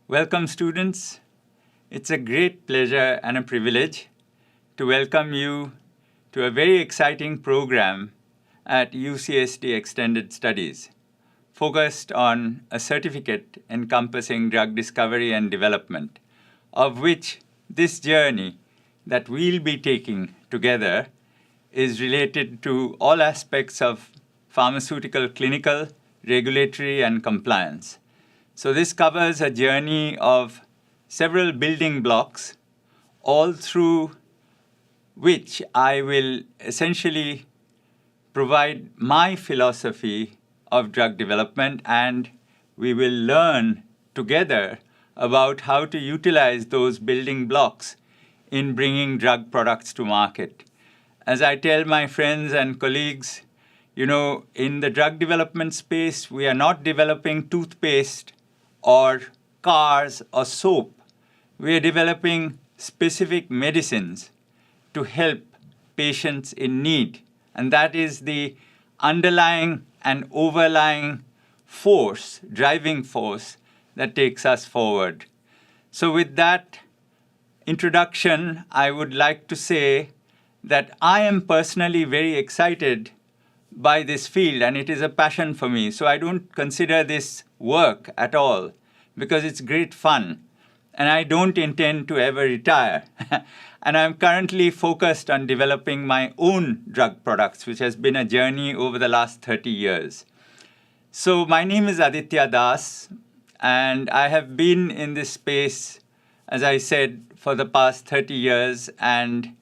Welcome, students. It's a great pleasure and a privilege to welcome you to a very exciting program at UCSD Extended Studies, focused on a certificate encompassing drug discovery and development, of which this journey that we'll be taking together is related to all aspects of pharmaceutical clinical, regulatory, and compliance. So this covers a journey of several building blocks, all through which I will essentially provide my philosophy of drug development, and we will learn together about how to utilize those building blocks in bringing drug products to market. As I tell my friends and colleagues, in the drug development space, we are not developing toothpaste or cars or soap. We are developing specific medicines to help patients in need. And that is the underlying and overlying force, driving force, that takes us forward. So with that introduction, I would like to say that I am personally very excited by this field, and it is a passion for me. So I don't consider this work at all, because it's great fun, and I don't intend to ever retire. And I'm currently focused on developing my own drug products, which has been a journey over the last 30 years. So my name is Aditya Das, and I have been in this space, as I said, for the past 30 years. And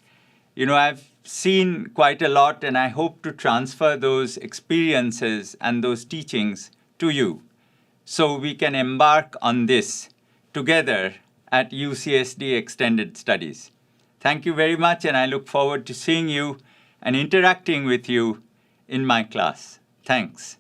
I've seen quite a lot, and I hope to transfer those experiences and those teachings to you, so we can embark on this together at UCSD Extended Studies. Thank you very much, and I look forward to seeing you and interacting with you in my class. Thanks.